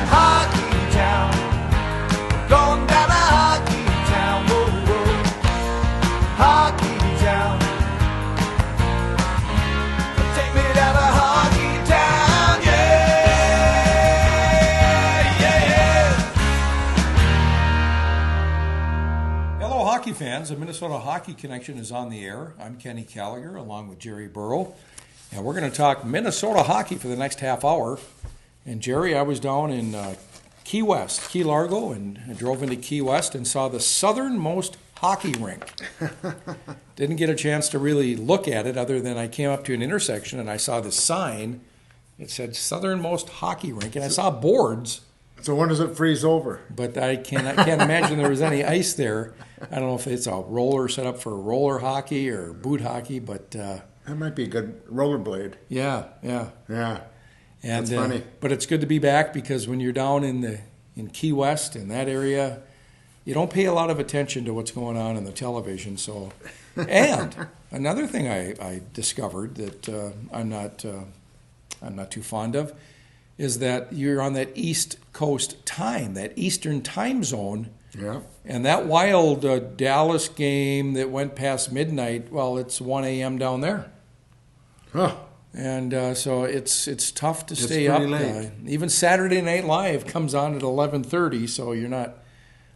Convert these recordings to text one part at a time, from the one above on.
Hockey town, going down to hockey town, whoa, whoa. Hockey town, take me down to hockey town, yeah, yeah, yeah. Hello, hockey fans. The Minnesota Hockey Connection is on the air. I'm Kenny Gallagher, along with Jerry Burrow, and we're going to talk Minnesota hockey for the next half hour. And Jerry, I was down in Key West, Key Largo, and I drove into Key West and saw the southernmost hockey rink. Didn't get a chance to really look at it other than I came up to an intersection and I saw this sign. It said southernmost hockey rink, and I saw boards. So when does it freeze over? But I can't imagine there was any ice there. I don't know if it's a roller set up for roller hockey or boot hockey, but That might be a good rollerblade. yeah. Yeah. And, That's funny. But it's good to be back because when you're down in Key West, in that area, you don't pay a lot of attention to what's going on in the television. So, and another thing I discovered that I'm not too fond of is that you're on that East Coast time, that Eastern time zone. Yeah. And that Wild Dallas game that went past midnight, well, it's 1 a.m. down there. Huh. And so it's tough to It's stay up. pretty late. Even Saturday Night Live comes on at 11:30, so you're not.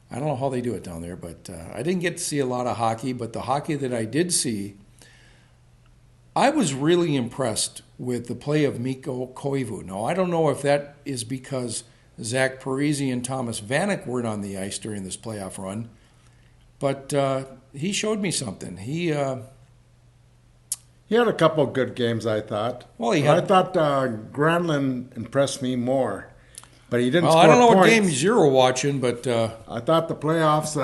I don't know how they do it down there, but I didn't get to see a lot of hockey. But the hockey that I did see, I was really impressed with the play of Mikko Koivu. Now I don't know if that is because Zach Parise and Thomas Vanek weren't on the ice during this playoff run, but he showed me something. He He had a couple of good games, I thought. Well, I thought Granlund impressed me more, but he didn't Well, score I don't know points. what games you were watching, but I thought the playoffs.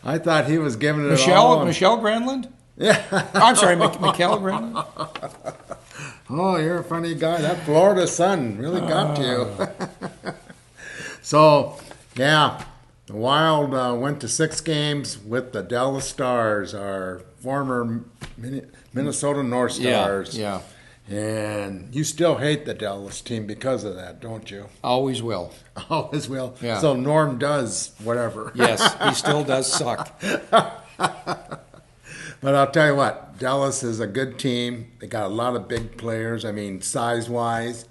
I thought he was giving it Michelle all. Granlund? Yeah. I'm sorry, Michael Granlund? Oh, you're a funny guy. That Florida sun really got to you. So, yeah, the Wild went to 6 games with the Dallas Stars, our former Minnesota North Stars. Yeah. And you still hate the Dallas team because of that, don't you? Always will. Always will. Yeah. So Norm does whatever. Yes, he still does suck. But I'll tell you what, Dallas is a good team. They got a lot of big players, I mean, size-wise.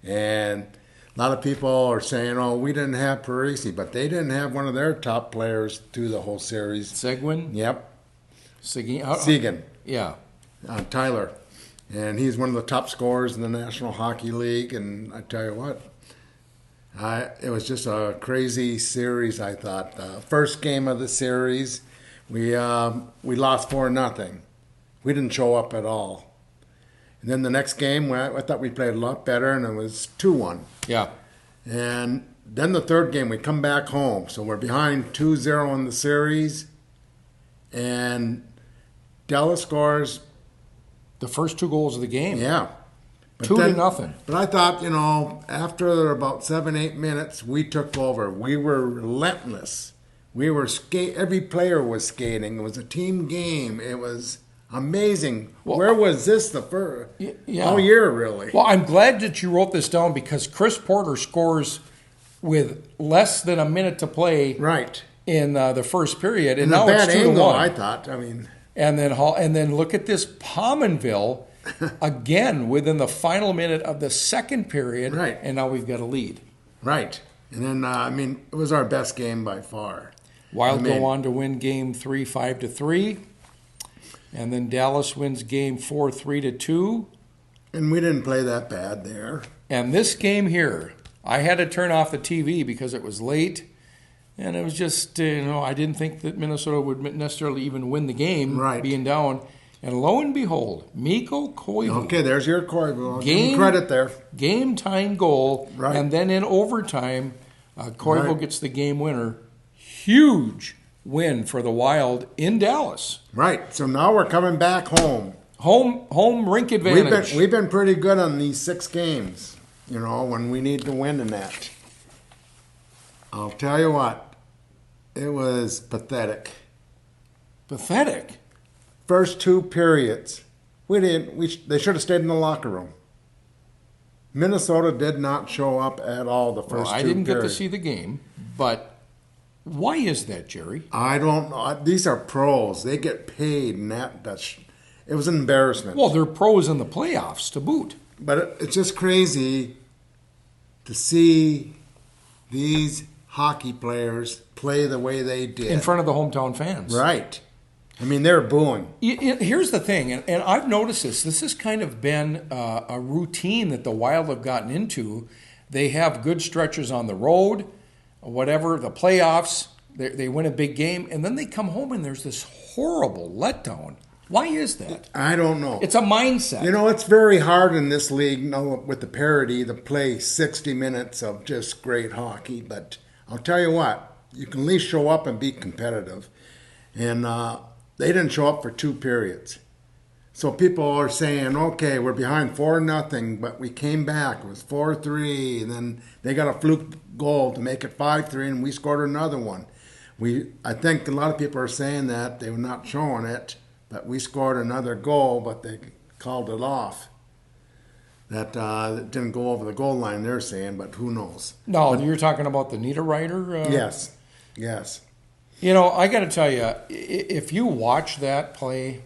And a lot of people are saying, oh, we didn't have Parise, but they didn't have one of their top players through the whole series. Seguin? Yep. Seguin. Yeah. Yeah. Tyler. And he's one of the top scorers in the National Hockey League. And I tell you what, it was just a crazy series, I thought. The first game of the series, we lost 4-0. We didn't show up at all. And then the next game, I thought we played a lot better, and it was 2-1. Yeah. And then the third game, we come back home. So we're behind 2-0 in the series. And Dallas scores. The first 2 goals of the game. Yeah. 2-0. But I thought, after about 7-8 minutes, we took over. We were relentless. We were every player was skating. It was a team game. It was amazing. Well, where was this the first all year, really? Well, I'm glad that you wrote this down because Chris Porter scores with less than a minute to play. Right. In the first period, and a now bad it's 2-1. angle, I thought. I mean, and then look at this Pominville again within the final minute of the second period, right? And now we've got a lead, right? And then it was our best game by far. Wild go on to win Game 3 5-3, and then Dallas wins Game 4 3-2. And we didn't play that bad there. And this game here, I had to turn off the TV because it was late. And it was just, I didn't think that Minnesota would necessarily even win the game, right, being down. And lo and behold, Mikko Koivu. Okay, there's your Koivu. Give him credit there. Game-tying goal. Right. And then in overtime, Koivu gets the game winner. Huge win for the Wild in Dallas. Right. So now we're coming back home. Home rink advantage. We've been pretty good on these 6 games, when we need to win in that. I'll tell you what. It was pathetic. Pathetic? First 2 periods, We didn't. They should have stayed in the locker room. Minnesota did not show up at all the first I two didn't get to periods. see the game, but why is that, Jerry? I don't know. These are pros. They get paid, and it was an embarrassment. Well, they're pros in the playoffs to boot. But it's just crazy to see these hockey players play the way they did. In front of the hometown fans. Right. I mean, they're booing. Here's the thing, and I've noticed this. This has kind of been a routine that the Wild have gotten into. They have good stretches on the road, whatever, the playoffs. They win a big game, and then they come home and there's this horrible letdown. Why is that? I don't know. It's a mindset. You know, it's very hard in this league, with the parity, to play 60 minutes of just great hockey. But I'll tell you what, you can at least show up and be competitive. And they didn't show up for 2 periods. So people are saying, okay, we're behind 4-0, but we came back. It was 4-3, and then they got a fluke goal to make it 5-3, and we scored another one. I think a lot of people are saying that they were not showing it, but we scored another goal, but they called it off. That didn't go over the goal line, they're saying, but who knows? No, you're talking about the Niederreiter? Yes. You know, I got to tell you, if you watch that play,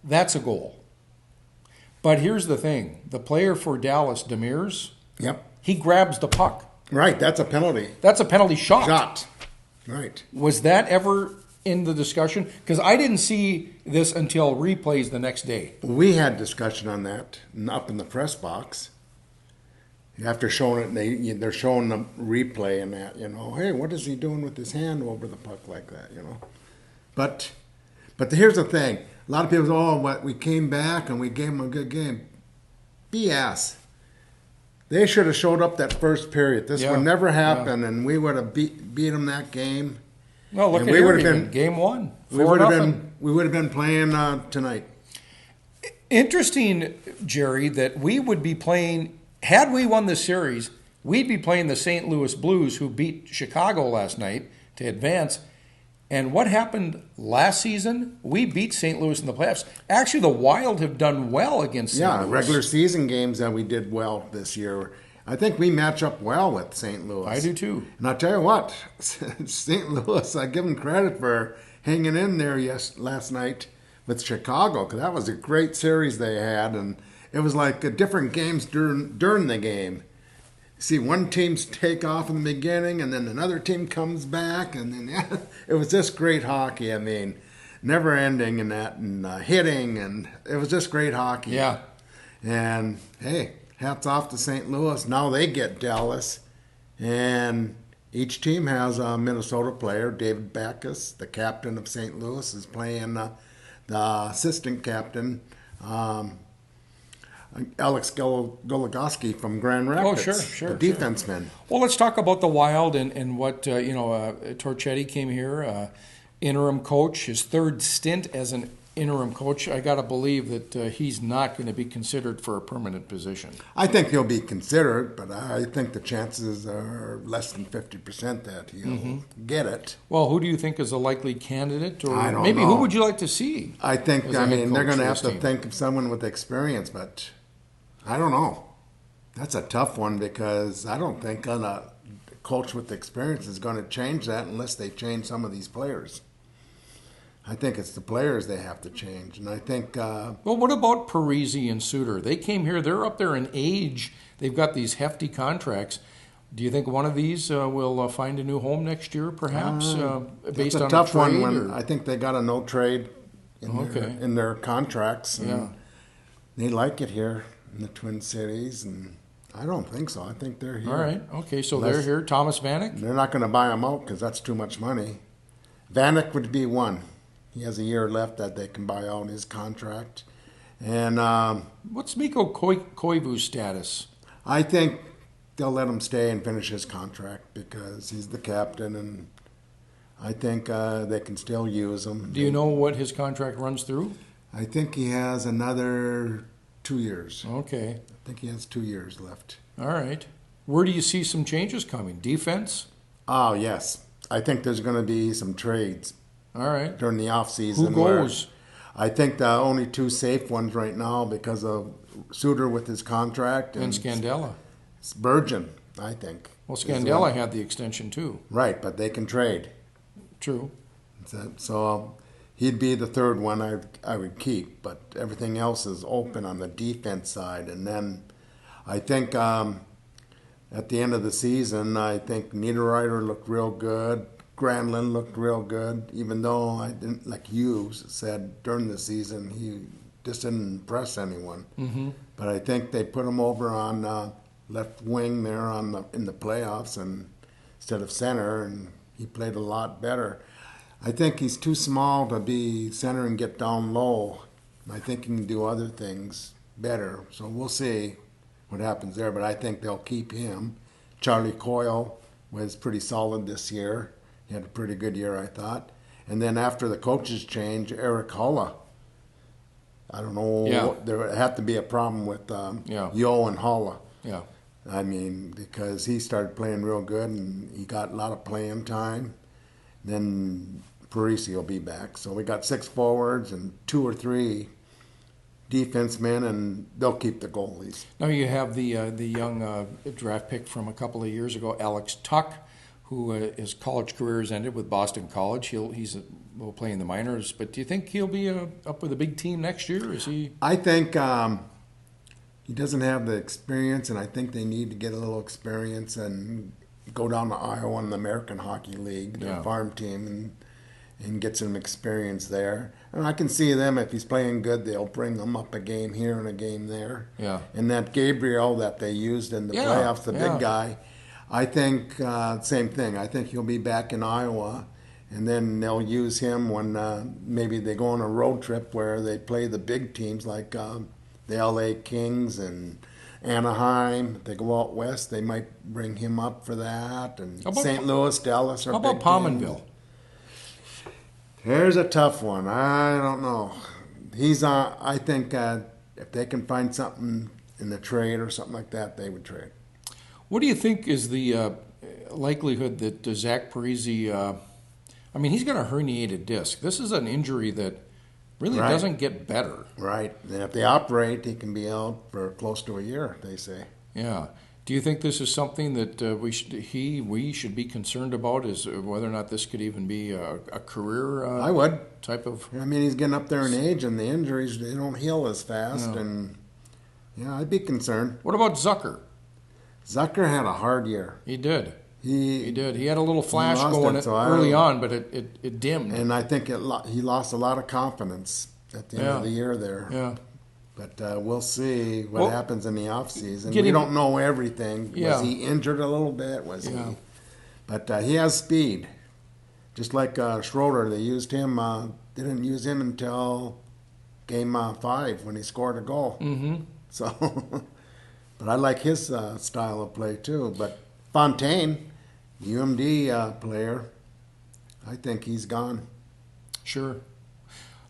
that's a goal. But here's the thing. The player for Dallas, Demers, Yep. he grabs the puck. Right, that's a penalty. That's a penalty shot. Shot. Right. Was that ever in the discussion? Because I didn't see this until replays the next day. We had discussion on that up in the press box. After showing it, they're showing the replay and that, hey, what is he doing with his hand over the puck like that, But here's the thing. A lot of people say, we came back and we gave them a good game. BS. They should have showed up that first period. This would never happen, and we would have beat them that game. Well, look and at we would have even been game one. We would have been playing tonight. Interesting, Jerry, that we would be playing. Had we won the series, we'd be playing the St. Louis Blues, who beat Chicago last night to advance. And what happened last season? We beat St. Louis in the playoffs. Actually, the Wild have done well against St. Louis. Regular season games that we did well this year. I think we match up well with St. Louis. I do too. And I'll tell you what, St. Louis, I give them credit for hanging in there last night with Chicago, because that was a great series they had, and it was like different games during the game. See, one team's take off in the beginning, and then another team comes back, and then it was just great hockey. I mean, never ending in that, and hitting, and it was just great hockey. Yeah. And hey, hats off to St. Louis. Now they get Dallas, and each team has a Minnesota player. David Backus, the captain of St. Louis, is playing the assistant captain. Alex Goligoski from Grand Rapids. Oh, sure. The defenseman. Well, let's talk about the Wild and what, Torchetti came here, interim coach, his third stint as an interim coach. I got to believe that he's not going to be considered for a permanent position. I think he'll be considered, but I think the chances are less than 50% that he'll get it. Well, who do you think is a likely candidate? Or I don't maybe know. Who would you like to see? I think, as a head they're coach going to for have this to team? think of someone with experience, but I don't know. That's a tough one, because I don't think a coach with experience is going to change that unless they change some of these players. I think it's the players they have to change, and I think. Well, what about Parisi and Suter? They came here. They're up there in age. They've got these hefty contracts. Do you think one of these will find a new home next year, perhaps, based on a tough a trade? one. I think they got a no trade in their contracts, and they like it here in the Twin Cities, and I don't think so. I think they're here. All right. Okay, so they're here. Thomas Vanek? They're not going to buy them out because that's too much money. Vanek would be one. He has a year left that they can buy out his contract. And What's Mikko Koivu's status? I think they'll let him stay and finish his contract because he's the captain, and I think they can still use him. Do you know what his contract runs through? I think he has another 2 years. Okay. I think he has 2 years left. All right. Where do you see some changes coming? Defense? Oh, yes. I think there's going to be some trades All right. during the offseason. Who goes? I think the only two safe ones right now because of Suter with his contract And Scandella. Spurgeon, I think. Well, Scandella had the extension too. Right, but they can trade. True. So he'd be the third one I would keep, but everything else is open on the defense side. And then I think at the end of the season, I think Niederreiter looked real good. Granlund looked real good, even though I didn't, like you said during the season, he just didn't impress anyone. Mm-hmm. But I think they put him over on left wing there in the playoffs and instead of center, and he played a lot better. I think he's too small to be center and get down low. I think he can do other things better. So we'll see what happens there, but I think they'll keep him. Charlie Coyle was pretty solid this year. He had a pretty good year, I thought. And then after the coaches change, Eric Hulla. I don't know. Yeah. There would have to be a problem with Yo and Hulla. Yeah. I mean, because he started playing real good and he got a lot of playing time. Then Parisi will be back. So we got 6 forwards and 2 or 3 defensemen, and they'll keep the goalies. Now you have the young draft pick from a couple of years ago, Alex Tuck, who his college career has ended with Boston College. Will play in the minors, but do you think he'll be up with a big team next year? Is he? I think he doesn't have the experience, and I think they need to get a little experience and go down to Iowa in the American Hockey League, their farm team, and get some experience there. And I can see them, if he's playing good, they'll bring him up a game here and a game there. Yeah. And that Gabriel that they used in the playoffs, the big guy, I think same thing. I think he'll be back in Iowa, and then they'll use him when maybe they go on a road trip where they play the big teams like the LA Kings and Anaheim. If they go out west, they might bring him up for that. And St. Louis, Dallas are How about big Pominville? teams. Here's a tough one. I don't know. He's I think if they can find something in the trade or something like that, they would trade. What do you think is the likelihood that Zach Parise? I mean, he's got a herniated disc. This is an injury that really doesn't get better. Right. And if they operate, he can be out for close to a year, they say. Yeah. Do you think this is something that we should be concerned about? Is whether or not this could even be a career? I would. Type of. I mean, he's getting up there in age, and the injuries they don't heal as fast. No. And I'd be concerned. What about Zucker? Zucker had a hard year. He did. He did. He had a little flash going early on, but it dimmed. And I think he lost a lot of confidence at the end of the year there. Yeah. But we'll see what happens in the offseason. We don't know everything. Yeah. Was he injured a little bit? Was he? But he has speed. Just like Schroeder, they used him. They didn't use him until game 5 when he scored a goal. Mm-hmm. So, but I like his style of play too. But Fontaine, UMD player, I think he's gone. Sure.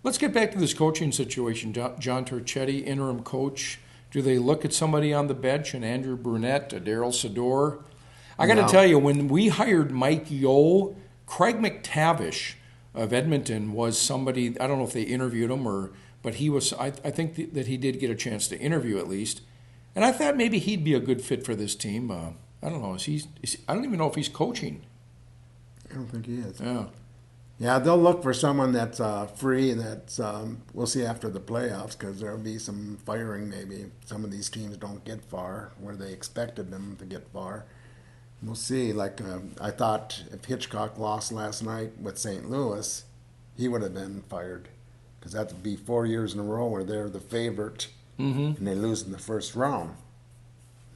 Let's get back to this coaching situation. John Turchetti, interim coach. Do they look at somebody on the bench, an Andrew Brunette, a Daryl Sador? I got to tell you, when we hired Mike Yole, Craig McTavish of Edmonton was somebody, I don't know if they interviewed him, but he was. I think that he did get a chance to interview at least. And I thought maybe he'd be a good fit for this team. I don't know. I don't even know if he's coaching. I don't think he is. Yeah. Yeah, they'll look for someone that's free, and that's we'll see after the playoffs, because there'll be some firing maybe. Some of these teams don't get far where they expected them to get far. We'll see. Like I thought if Hitchcock lost last night with St. Louis, he would have been fired, because that would be 4 years in a row where they're the favorite and they lose in the first round.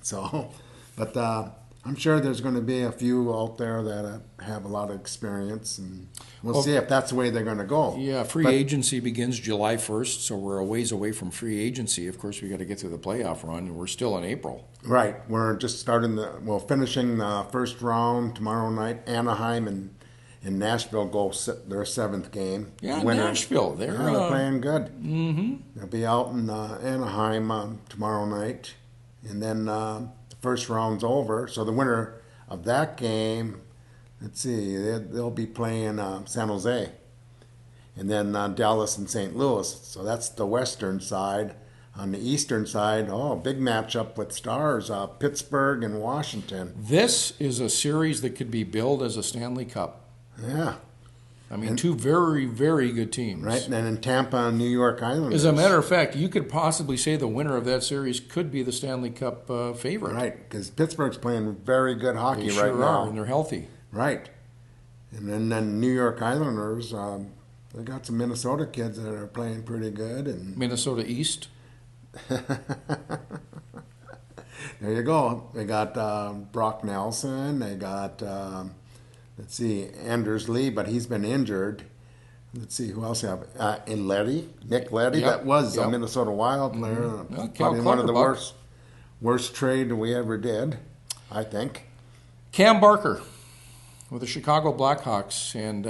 So, but I'm sure there's going to be a few out there that have a lot of experience, and we'll see if that's the way they're going to go. Yeah, free agency begins July 1st, so we're a ways away from free agency. Of course, we got to get through the playoff run, and we're still in April. Right. We're just finishing the first round tomorrow night. Anaheim and Nashville go their 7th game. Yeah, Nashville. They're playing good. Mm-hmm. They'll be out in Anaheim tomorrow night, and then first round's over, so the winner of that game, let's see, they'll be playing San Jose. and then Dallas and St. Louis. So that's the western side. On the eastern side, big matchup with stars, Pittsburgh and Washington. This is a series that could be billed as a Stanley Cup. Yeah. I mean, two very, very good teams. Right, and then in Tampa and New York Islanders. As a matter of fact, you could possibly say the winner of that series could be the Stanley Cup favorite. Right, because Pittsburgh's playing very good hockey They right sure now. are, and they're healthy. Right. And then New York Islanders, they got some Minnesota kids that are playing pretty good. And Minnesota East. There you go. They got Brock Nelson. They got, Anders Lee, but he's been injured. Let's see, who else you have? And Nick Leddy, Yep, that was yep. a Minnesota Wild player. Mm-hmm. Well, Probably one of the Clutterbuck. worst trade we ever did, I think. Cam Barker with the Chicago Blackhawks, and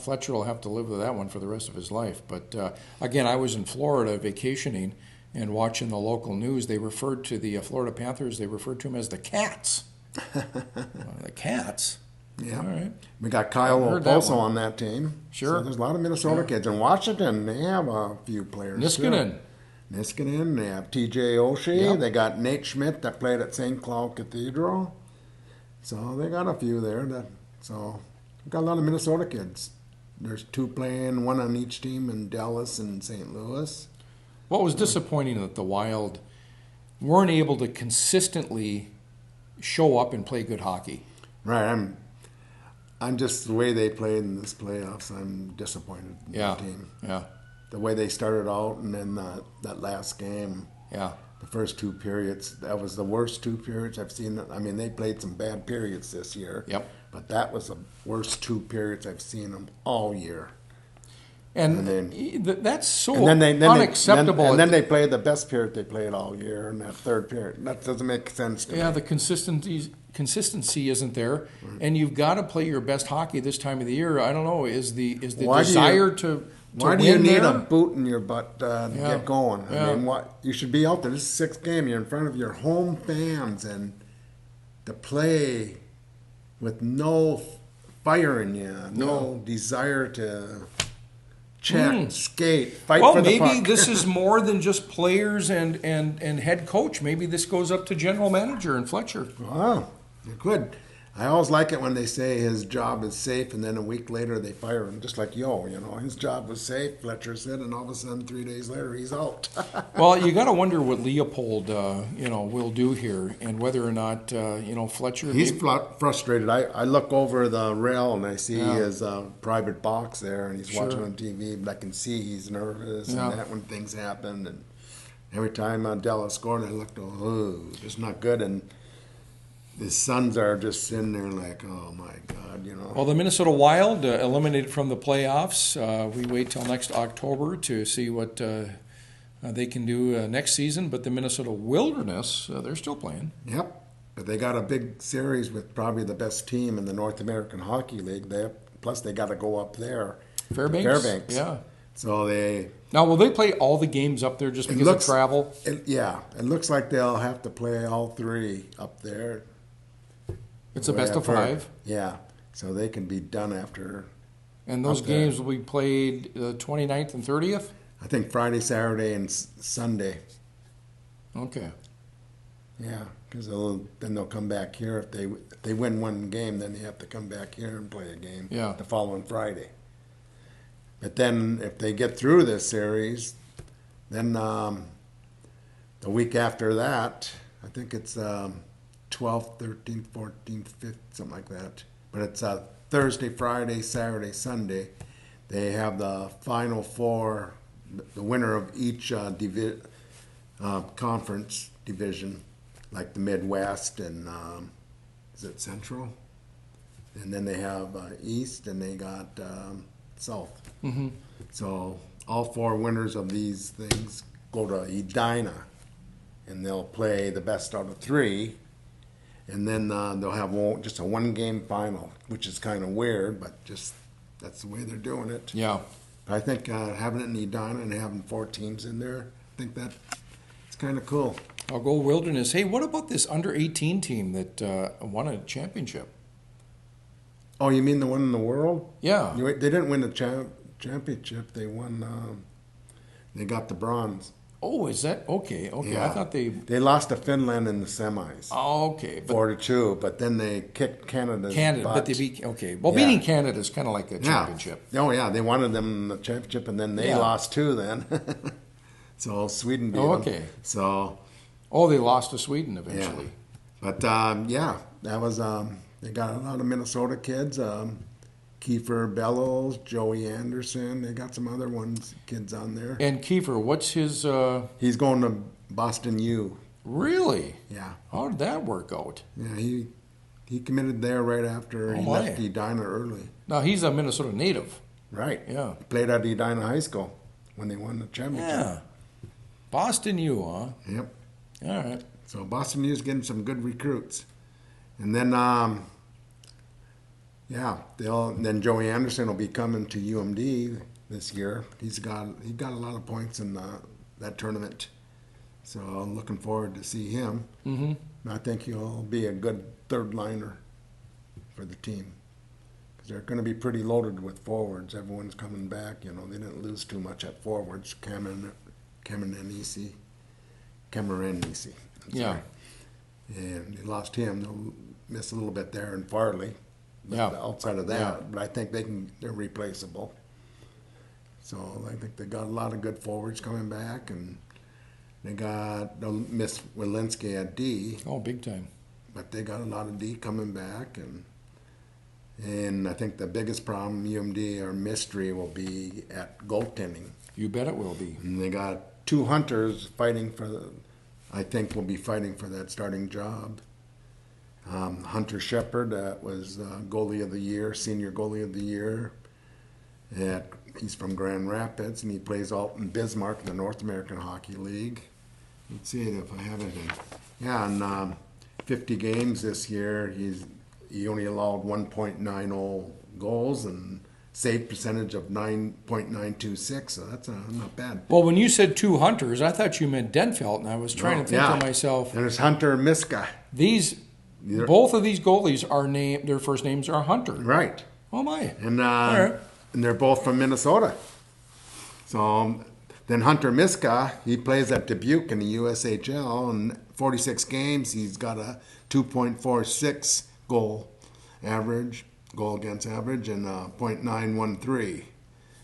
Fletcher will have to live with that one for the rest of his life. But again, I was in Florida vacationing and watching the local news. They referred to the Florida Panthers, they referred to them as the Cats. The Cats? Yeah. All right. We got Kyle I heard that Oposo one. on that team. Sure. So there's a lot of Minnesota kids. In Washington, they have a few players. too. Niskanen. They have T.J. Oshie. Yep. They got Nate Schmidt that played at St. Cloud Cathedral. So they got a few there. We've got a lot of Minnesota kids. There's two playing, one on each team in Dallas and St. Louis. What was disappointing that the Wild weren't able to consistently show up and play good hockey. Right. I'm just the way they played in this playoffs. I'm disappointed in Yeah. the team. Yeah. The way they started out, and then that last game, Yeah. the first two periods, that was the worst two periods I've seen. I mean, they played some bad periods this year. Yep. But that was the worst two periods I've seen them all year. And And that's so And then unacceptable. and then they played the best period they played all year in that third period. That doesn't make sense to me. Yeah, the consistency isn't there, and you've got to play your best hockey this time of the year. I don't know, is the Why do you- desire to Why do you win need there? a boot in your butt to Yeah. get going? Yeah. I mean, you should be out there. This is the sixth game. You're in front of your home fans, and to play with no fire in you, no desire to check, skate, fight Well, for the maybe puck. this is more than just players and head coach. Maybe this goes up to general manager and Fletcher. Wow, you could. I always like it when they say his job is safe, and then a week later they fire him, just like his job was safe, Fletcher said, and all of a sudden 3 days later he's out. Well, you got to wonder what Leopold, will do here, and whether or not, Fletcher. He's frustrated. I look over the rail and I see Yeah. his private box there, and he's Sure. watching on TV, but I can see he's nervous Yeah. and that when things happen. And every time Dallas scored, I looked, it's not good. And his sons are just sitting there like, oh my God, Well, the Minnesota Wild eliminated from the playoffs. We wait till next October to see what they can do next season. But the Minnesota Wilderness, they're still playing. Yep. But they got a big series with probably the best team in the North American Hockey League. Plus, they got to go up there. to Fairbanks. Yeah. So Now, will they play all the games up there just because of travel? It looks like they'll have to play all three up there. It's a best of five. Yeah. So they can be done after. And those up there. games will be played 29th and 30th? I think Friday, Saturday, and Sunday. Okay. Yeah, because then they'll come back here. If they win one game, then they have to come back here and play a game the following Friday. But then if they get through this series, then the week after that, I think it's 12th, 13th, 14th, 5th, something like that. But it's Thursday, Friday, Saturday, Sunday. They have the final four, the winner of each conference division, like the Midwest and is it Central? And then they have East, and they got South. Mm-hmm. So all four winners of these things go to Edina, and they'll play the best out of three. And then they'll have just a one-game final, which is kind of weird, but just that's the way they're doing it. Yeah. I think having it in Edina and having four teams in there, I think that it's kind of cool. I'll go Wilderness. Hey, what about this under-18 team that won a championship? Oh, you mean the one in the world? Yeah. They didn't win the championship. They won. They got the bronze. Oh, is that okay? Okay, I Yeah. thought they. They lost to Finland in the semis, Oh, okay, but 4-2. But then they kicked Canada's Canada, butt. but they beat. Okay, well, Yeah. beating Canada is kind of like a championship. Oh yeah, they wanted them in the championship, and then they Yeah. lost too. Then, so Sweden beat Oh, them. okay. So Oh, they lost to Sweden yeah, eventually. but yeah, that was. They got a lot of Minnesota kids. Kiefer Bellows, Joey Anderson. They got some other kids on there. And Kiefer, what's his? He's going to Boston U. Really? Yeah, How did that work out? yeah. He committed there right after he my. left Edina early. Now he's a Minnesota native. Right. Yeah. Played at Edina High School when they won the championship. Yeah. Boston U, huh? Yep. All right. So Boston U's getting some good recruits, and then then Joey Anderson will be coming to UMD this year. He got a lot of points in that tournament, so I'm looking forward to see him. Mm-hmm. I think he'll be a good third liner for the team because they're going to be pretty loaded with forwards. Everyone's coming back. You know, they didn't lose too much at forwards. Cameron Nisi. Yeah. And they lost him. They'll miss a little bit there in Farley. But Yeah. outside of that, Yeah. but I think they're replaceable. So I think they got a lot of good forwards coming back, and they'll miss Walensky at D, Oh, big time. but they got a lot of D coming back, and I think the biggest problem UMD or mystery will be at goaltending. You bet it will be. And they got two hunters fighting I think will be fighting for that starting job. Hunter Shepard, that was goalie of the year, senior goalie of the year. He's from Grand Rapids, and he plays out in Bismarck in the North American Hockey League. Let's see if I have it in. Yeah, in 50 games this year, he only allowed 1.90 goals and save percentage of 9.926, so that's not bad. Well, when you said two hunters, I thought you meant Denfeld, and I was trying to think to myself, And there's Hunter Miska. both of these goalies are named. Their first names are Hunter. Right. Oh my! And right. and they're both from Minnesota. So then Hunter Miska, he plays at Dubuque in the USHL, and 46 games, he's got a 2.46 goal against average, and .913.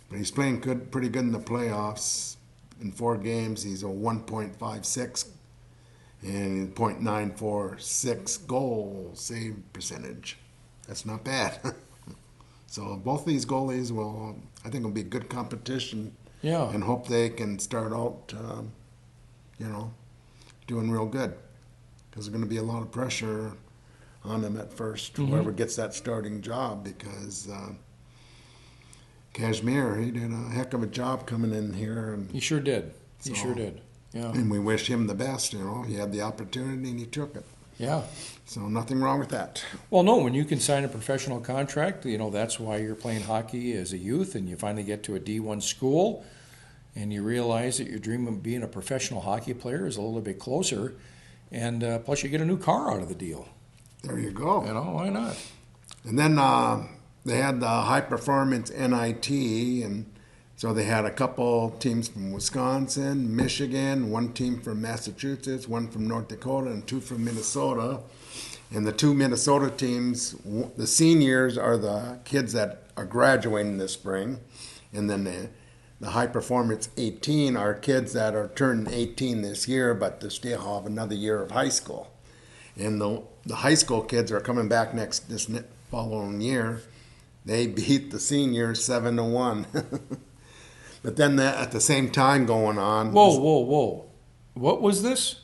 But he's playing pretty good in the playoffs. In 4 games, he's a 1.56 and .946 goal save percentage. That's not bad. So both these goalies I think will be good competition. Yeah. And hope they can start out, doing real good. Because there's going to be a lot of pressure on them at first, whoever gets that starting job, because Kashmir, he did a heck of a job coming in here. And He sure did. He So- sure did. Yeah. and we wish him the best, He had the opportunity and he took it. Yeah. So nothing wrong with that. Well, no, when you can sign a professional contract, that's why you're playing hockey as a youth, and you finally get to a D1 school, and you realize that your dream of being a professional hockey player is a little bit closer, and plus you get a new car out of the deal. There you go. Why not? And then they had the high performance NIT, and so they had a couple teams from Wisconsin, Michigan, one team from Massachusetts, one from North Dakota, and 2 from Minnesota. And the 2 Minnesota teams, the seniors are the kids that are graduating this spring, and then the high performance 18 are kids that are turning 18 this year, but they still have another year of high school. And the high school kids are coming back this following year. They beat the seniors 7-1. But then at the same time going on, Whoa. What was this?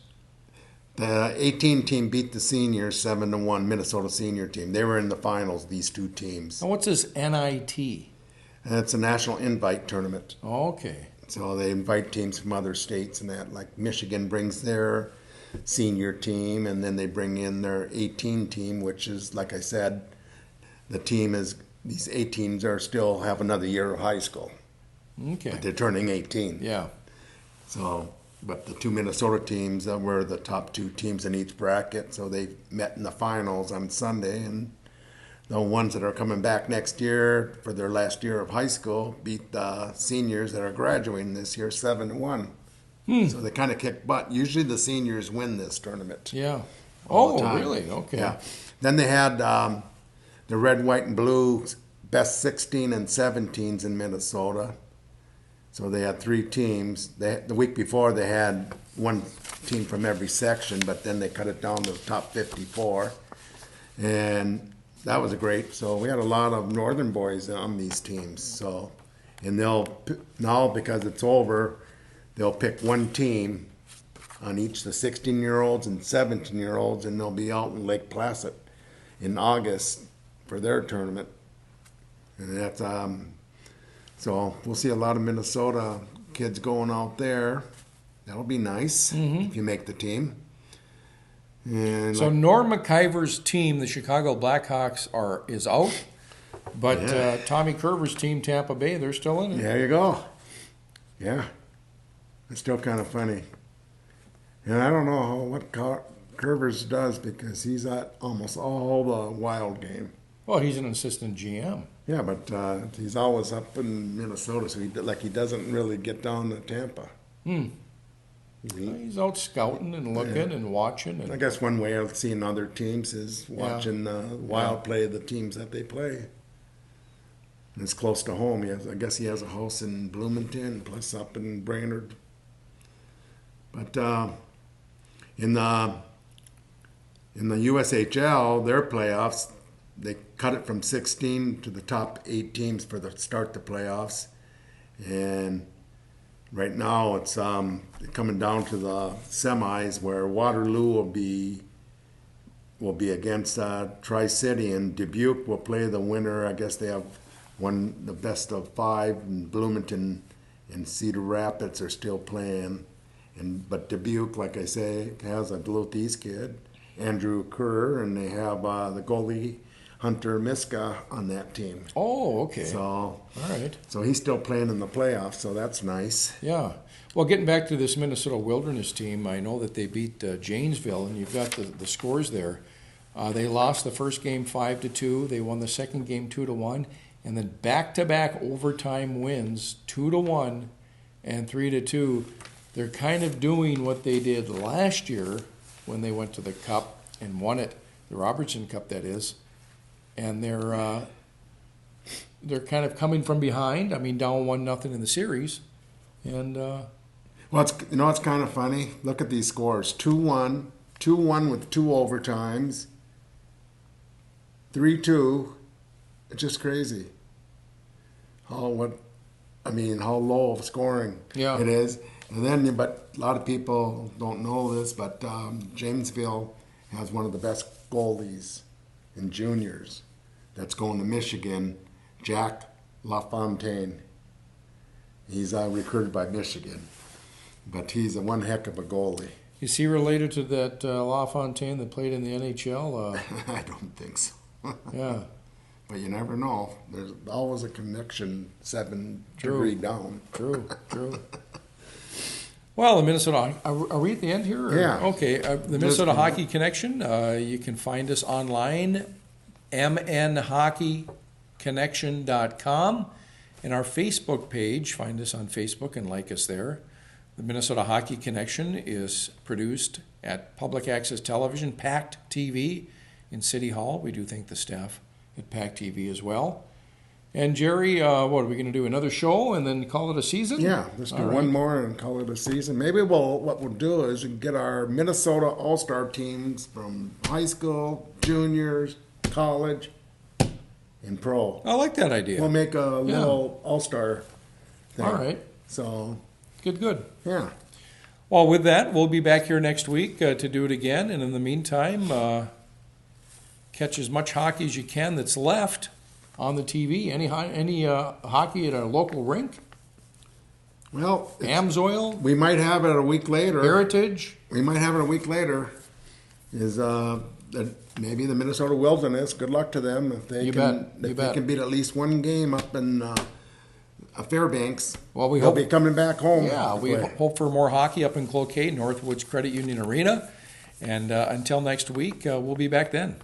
the 18 team beat the seniors 7-1, Minnesota senior team. They were in the finals, these 2 teams. Now, what's this NIT? And it's a national invite tournament. Okay. So they invite teams from other states and that. Like Michigan brings their senior team, and then they bring in their 18 team, which is, like I said, these 18s still have another year of high school. Okay. But they're turning 18. Yeah. So, but the 2 Minnesota teams were the top 2 teams in each bracket, so they met in the finals on Sunday, and the ones that are coming back next year for their last year of high school beat the seniors that are graduating this year 7-1. So they kind of kick butt. Usually the seniors win this tournament. Yeah. all the Oh, time. really? Okay. Yeah. Then they had the red, white, and blue best 16 and 17s in Minnesota. So they had 3 teams. The week before they had 1 team from every section, but then they cut it down to the top 54. And that was great. So we had a lot of northern boys on these teams. So, and now because it's over, they'll pick 1 team on each the 16-year-olds and 17-year-olds, and they'll be out in Lake Placid in August for their tournament. And that's so we'll see a lot of Minnesota kids going out there. That'll be nice if you make the team. And So Norm McIver's team, the Chicago Blackhawks, is out, but Yeah. Tommy Curver's team, Tampa Bay, they're still in it. there you go. Yeah, it's still kind of funny. And I don't know what Curvers does because he's at almost all the Wild game. Well, he's an assistant GM. Yeah, but he's always up in Minnesota, so he doesn't really get down to Tampa. He's out scouting and looking and watching. I And, guess one way of seeing other teams is watching Wild play the teams that they play. And it's close to home. I guess he has a house in Bloomington, plus up in Brainerd. But in the USHL, their playoffs, they cut it from 16 to the top 8 teams for the start the playoffs, and right now it's coming down to the semis where Waterloo will be against Tri-City, and Dubuque will play the winner. I guess they have the best of 5, and Bloomington and Cedar Rapids are still playing. But Dubuque, like I say, has a Duluth East kid, Andrew Kerr, and they have the goalie Hunter Miska on that team. oh, okay. So, All right. so he's still playing in the playoffs, so that's nice. Yeah. Well, getting back to this Minnesota Wilderness team, I know that they beat Janesville, and you've got the scores there. They lost the first game 5-2. They won the second game 2-1, and then back-to-back overtime wins 2-1 and 3-2. They're kind of doing what they did last year when they went to the Cup and won it, the Robertson Cup, that is. And they're kind of coming from behind. I mean, down 1-0 in the series, and Well, it's kind of funny. Look at these scores: 2-1, 2-1 with 2 overtimes, 3-2. It's just crazy. How low of scoring Yeah. it is. And then, but a lot of people don't know this, but Janesville has one of the best goalies in juniors that's going to Michigan, Jack LaFontaine. He's recruited by Michigan, but he's one heck of a goalie. is he related to that LaFontaine that played in the NHL? I don't think so. Yeah. But you never know. There's always a connection 7 True. degree down. True. Well, the Minnesota, are we at the end here? Or? Yeah. Okay, the Minnesota Hockey Connection, you can find us online, mnhockeyconnection.com, and our Facebook page, find us on Facebook and like us there. The Minnesota Hockey Connection is produced at Public Access Television, PACT-TV in City Hall. We do thank the staff at PACT-TV as well. And Jerry, what are we going to do? Another show and then call it a season? Yeah, let's do All right. one more and call it a season. Maybe what we'll do is get our Minnesota All-Star teams from high school, juniors, college, and pro. I like that idea. We'll make a little All-Star thing. All right. So, Good. yeah. Well, with that, we'll be back here next week to do it again. And in the meantime, catch as much hockey as you can that's left on the TV. Any hockey at a local rink? Well, Amsoil? we might have it a week later. Heritage? We might have it a week later. Is maybe the Minnesota Wilderness? Good luck to them if they You can. bet. If You they bet. can beat at least one game up in Fairbanks. Well, we they'll hope. be coming back home. Yeah, to we play. hope for more hockey up in Cloquet, Northwoods Credit Union Arena. And until next week, we'll be back then.